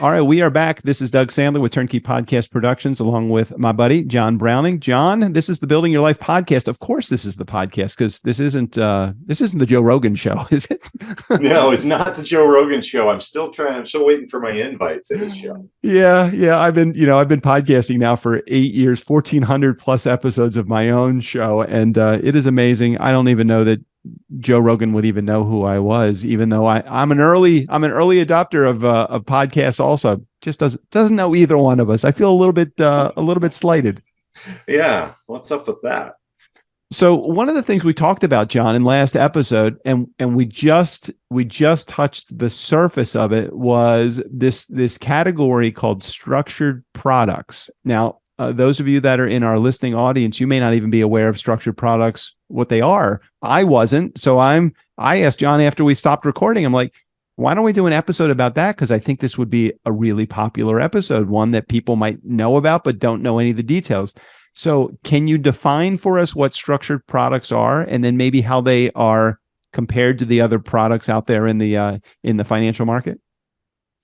All right, we are back. This is Doug Sandler with Turnkey Podcast Productions, along with my buddy John Browning. John, this is the Building Your Life podcast. Of course, this is the podcast because this isn't the Joe Rogan show, is it? No, it's not the Joe Rogan show. I'm still waiting for my invite to his show. Yeah. I've been podcasting now for 8 years, 1,400 plus episodes of my own show, and it is amazing. I don't even know that Joe Rogan would even know who I was, even though I'm an early adopter of podcasts. Also, just doesn't know either one of us. I feel a little bit slighted. Yeah, what's up with that? So one of the things we talked about, John, in last episode, and we just touched the surface of it, was this category called structured products. Now, those of you that are in our listening audience, you may not even be aware of structured products, what they are. I wasn't. So I asked John after we stopped recording, I'm like, why don't we do an episode about that? Because I think this would be a really popular episode, one that people might know about, but don't know any of the details. So can you define for us what structured products are, and then maybe how they are compared to the other products out there in the financial market?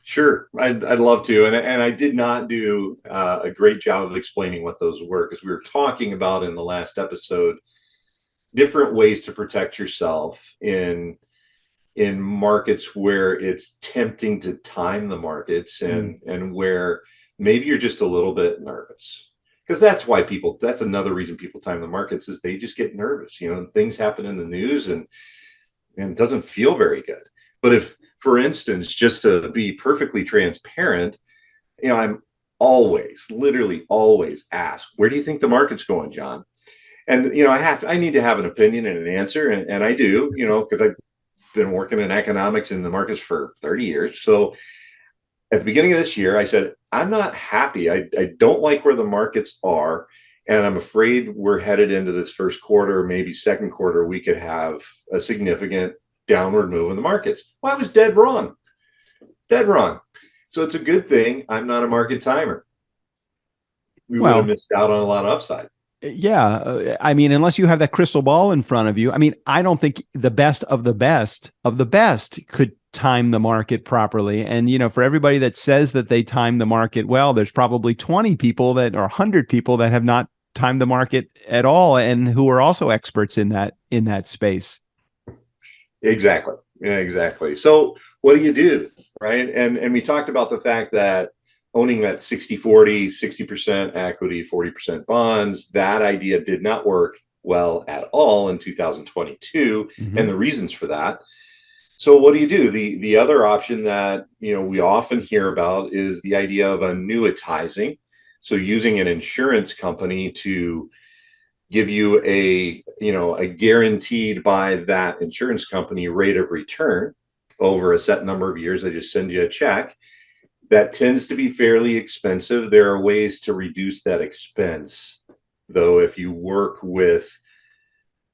Sure, I'd love to, and I did not do a great job of explaining what those were, because we were talking about in the last episode different ways to protect yourself in markets where it's tempting to time the markets, and where maybe you're just a little bit nervous, because that's another reason people time the markets, is they just get nervous. Things happen in the news and it doesn't feel very good. But if, for instance, just to be perfectly transparent, I'm literally always asked, where do you think the market's going, John? And, I need to have an opinion and an answer. And I do, because I've been working in economics in the markets for 30 years. So at the beginning of this year, I said, I'm not happy. I don't like where the markets are. And I'm afraid we're headed into this first quarter, maybe second quarter, we could have a significant downward move in the markets. Well, I was dead wrong. So it's a good thing I'm not a market timer. We would have missed out on a lot of upside. Yeah. I mean, unless you have that crystal ball in front of you, I mean, I don't think the best of the best could time the market properly. And, for everybody that says that they time the market well, there's probably 20 people or 100 people that have not timed the market at all, and who are also experts in that space. Exactly. So what do you do? Right. And we talked about the fact that owning that 60-40, 60% equity, 40% bonds, that idea did not work well at all in 2022. And the reasons for that. So what do you do? The other option that, we often hear about is the idea of annuitizing. So using an insurance company to give you a guaranteed by that insurance company rate of return over a set number of years. They just send you a check. That tends to be fairly expensive. There are ways to reduce that expense, though, if you work with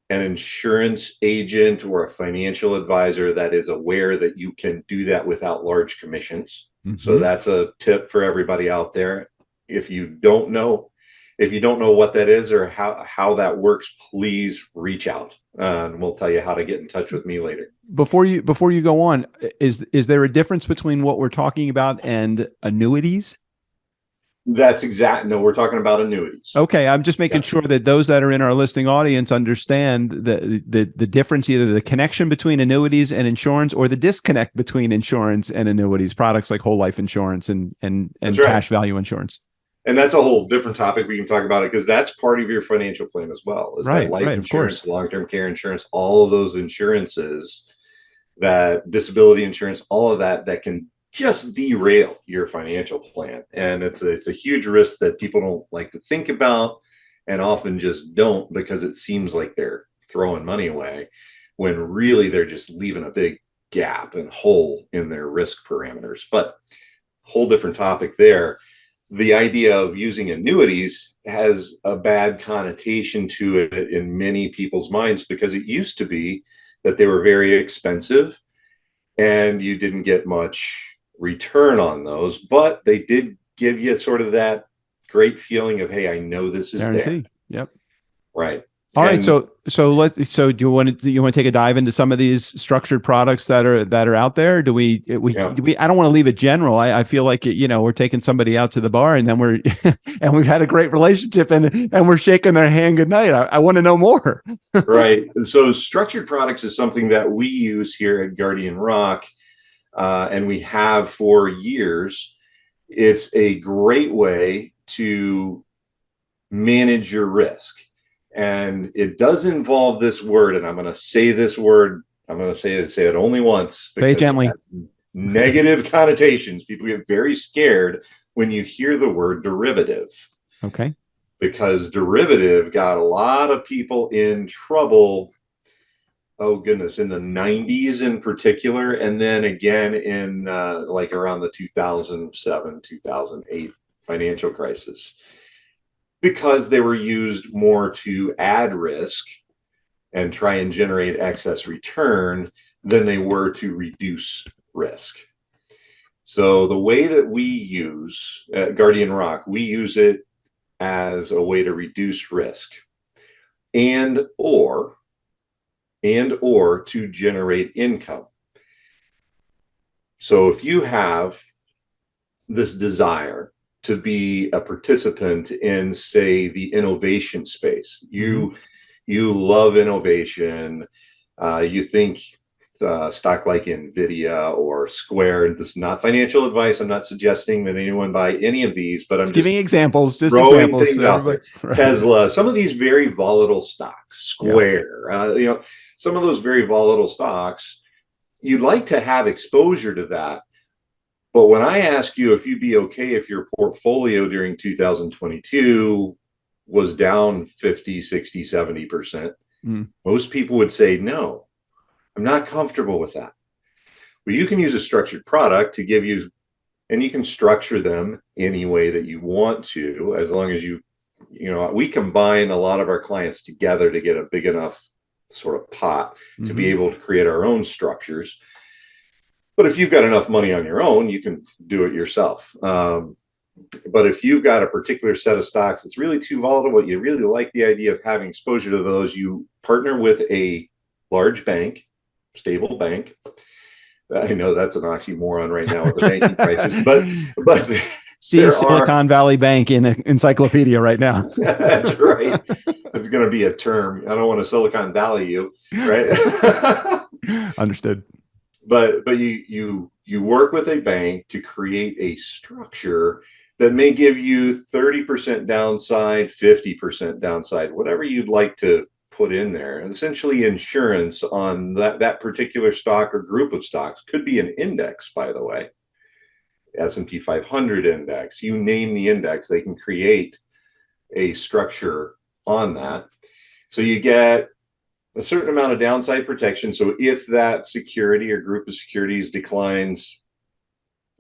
an insurance agent or a financial advisor that is aware that you can do that without large commissions. So that's a tip for everybody out there. If you don't know what that is or how that works, please reach out, and we'll tell you how to get in touch with me later. Before you go on, is there a difference between what we're talking about and annuities? No, we're talking about annuities. Okay, I'm just making sure that those that are in our listening audience understand the difference, either the connection between annuities and insurance, or the disconnect between insurance and annuities, products like whole life insurance and cash value insurance. And that's a whole different topic. We can talk about it, because that's part of your financial plan as well. Is that life insurance, long-term care insurance, all of those insurances, that disability insurance, all of that can just derail your financial plan. And it's a huge risk that people don't like to think about, and often just don't, because it seems like they're throwing money away, when really they're just leaving a big gap and hole in their risk parameters. But whole different topic there. The idea of using annuities has a bad connotation to it in many people's minds, because it used to be that they were very expensive and you didn't get much return on those, but they did give you sort of that great feeling of, hey, I know this is guarantee. There. Yep. Right. All right, And so do you want to take a dive into some of these structured products that are out there? I don't want to leave it general. I feel like we're taking somebody out to the bar and then we're and we've had a great relationship and we're shaking their hand goodnight. I want to know more. right. So structured products is something that we use here at Guardian Rock, and we have for years. It's a great way to manage your risk. And it does involve this word, and I'm going to say this word. I'm going to say it only once Say it because it gently. has negative connotations. People get very scared when you hear the word derivative. Okay. Because derivative got a lot of people in trouble. Oh goodness, in the 90s in particular, and then again in like around the 2007, 2008 financial crisis, because they were used more to add risk and try and generate excess return than they were to reduce risk. So the way that we use at Guardian Rock, we use it as a way to reduce risk and or to generate income. So if you have this desire to be a participant in, say, the innovation space, you love innovation, you think stock like Nvidia or Square, and this is not financial advice. I'm not suggesting that anyone buy any of these, but I'm just giving examples, throwing things out there. Right. Tesla, some of these very volatile stocks, Square, some of those very volatile stocks, you'd like to have exposure to that. But when I ask you if you'd be okay if your portfolio during 2022 was down 50, 60, 70%, most people would say, no, I'm not comfortable with that. Well, you can use a structured product to give you, and you can structure them any way that you want to, as long as we combine a lot of our clients together to get a big enough sort of pot to be able to create our own structures. But if you've got enough money on your own, you can do it yourself. But if you've got a particular set of stocks that's really too volatile, but you really like the idea of having exposure to those, you partner with a large bank, stable bank. I know that's an oxymoron right now with the banking crisis, but see Silicon Valley Bank in an encyclopedia right now. That's right. It's going to be a term. I don't want to Silicon Valley you, right? Understood. But you work with a bank to create a structure that may give you 30% downside, 50% downside, whatever you'd like to put in there. And essentially insurance on that particular stock or group of stocks. Could be an index, by the way. S&P 500 index. You name the index, they can create a structure on that. So you get a certain amount of downside protection. So if that security or group of securities declines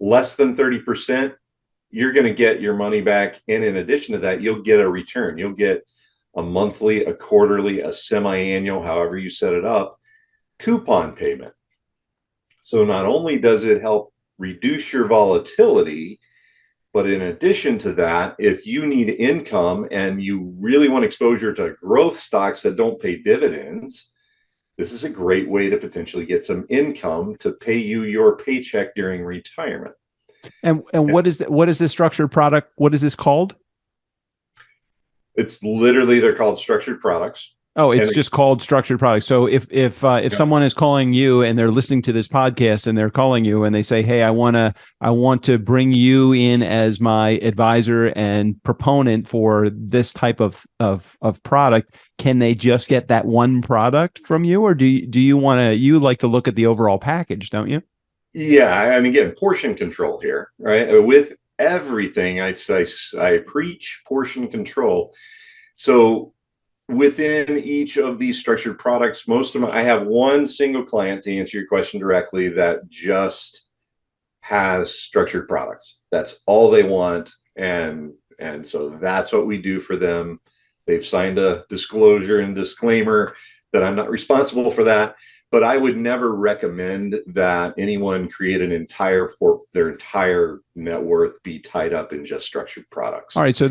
less than 30%, you're going to get your money back. And in addition to that, you'll get a return. You'll get a monthly, a quarterly, a semi-annual, however you set it up, coupon payment. So not only does it help reduce your volatility, but in addition to that, if you need income and you really want exposure to growth stocks that don't pay dividends, this is a great way to potentially get some income to pay you your paycheck during retirement. And what is this structured product? What is this called? It's literally, they're called structured products. Oh, it's just called structured products. So if someone is calling you and they're listening to this podcast and they're calling you and they say, "Hey, I want to bring you in as my advisor and proponent for this type of product," can they just get that one product from you, or do you like to look at the overall package, don't you? Yeah, and again, portion control here, right? With everything, I preach portion control. So within each of these structured products, I have one single client, to answer your question directly, that just has structured products. That's all they want. And so that's what we do for them. They've signed a disclosure and disclaimer that I'm not responsible for that. but I would never recommend that anyone create their entire net worth be tied up in just structured products. All right, so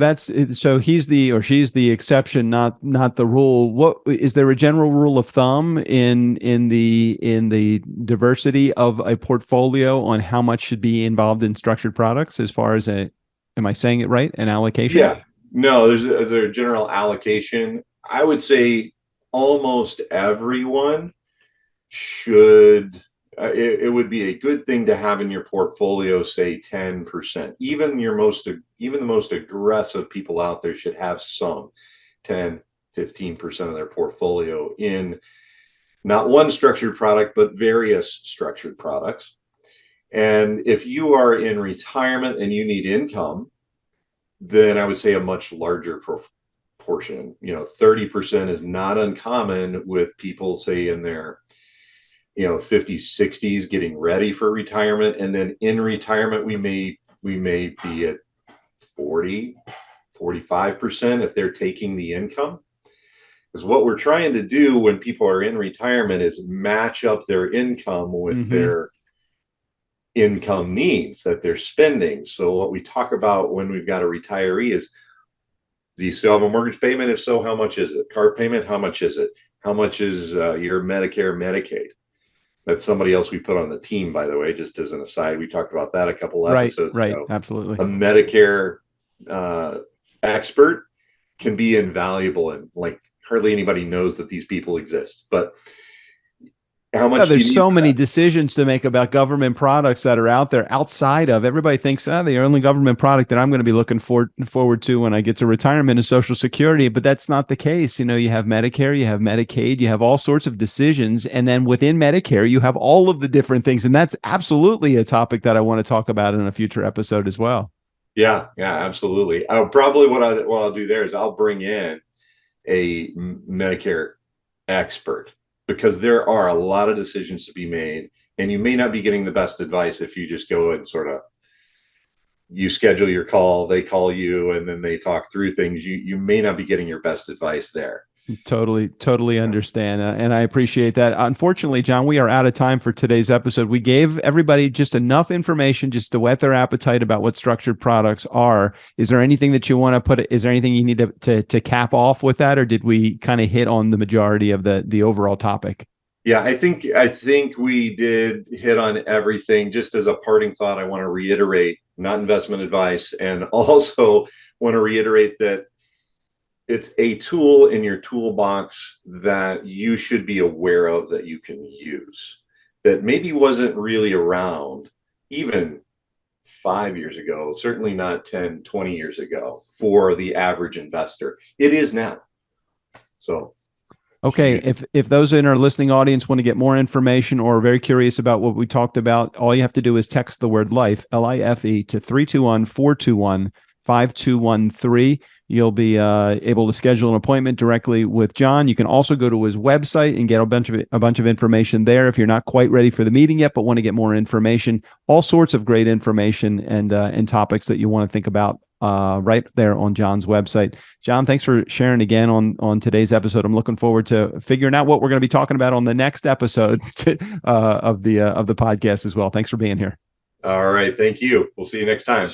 he's the or she's the exception, not the rule. What is there a general rule of thumb in the diversity of a portfolio on how much should be involved in structured products as far as am I saying it right? An allocation? Yeah, no, there's a general allocation. I would say almost everyone should. It would be a good thing to have in your portfolio, say 10%. Even the most aggressive people out there should have some 10, 15% of their portfolio in not one structured product, but various structured products. And if you are in retirement and you need income, then I would say a much larger portion. 30% is not uncommon with people, say, in their 50s, 60s, getting ready for retirement. And then in retirement, we may be at 40, 45% if they're taking the income. Because what we're trying to do when people are in retirement is match up their income with their income needs that they're spending. So what we talk about when we've got a retiree is, do you still have a mortgage payment? If so, how much is it? Car payment, how much is it? How much is your Medicare, Medicaid? That's somebody else we put on the team, by the way, just as an aside. We talked about that a couple episodes ago. Right, absolutely. A Medicare expert can be invaluable, and like hardly anybody knows that these people exist. But how much? There's so many decisions to make about government products that are out there outside of. Everybody thinks, the only government product that I'm going to be looking forward to when I get to retirement is Social Security, but that's not the case. You have Medicare, you have Medicaid, you have all sorts of decisions, and then within Medicare, you have all of the different things, and that's absolutely a topic that I want to talk about in a future episode as well. Yeah, absolutely. Probably what I'll do there is I'll bring in a Medicare expert, because there are a lot of decisions to be made, and you may not be getting the best advice if you just go and you schedule your call, they call you, and then they talk through things. You may not be getting your best advice there. Totally understand. And I appreciate that. Unfortunately, John, we are out of time for today's episode. We gave everybody just enough information just to whet their appetite about what structured products are. Is there anything that you want to put? Is there anything you need to cap off with that? Or did we kind of hit on the majority of the overall topic? Yeah, I think we did hit on everything. Just as a parting thought, I want to reiterate, not investment advice, and also want to reiterate that it's a tool in your toolbox that you should be aware of, that you can use, that maybe wasn't really around even 5 years ago, certainly not 10, 20 years ago for the average investor. It is now. So, okay, if those in our listening audience want to get more information or are very curious about what we talked about, all you have to do is text the word LIFE, LIFE, to 321-421-5213. You'll be able to schedule an appointment directly with John. You can also go to his website and get a bunch of information there if you're not quite ready for the meeting yet, but want to get more information. All sorts of great information and topics that you want to think about right there on John's website. John, thanks for sharing again on today's episode. I'm looking forward to figuring out what we're going to be talking about on the next episode of the podcast as well. Thanks for being here. All right, thank you. We'll see you next time.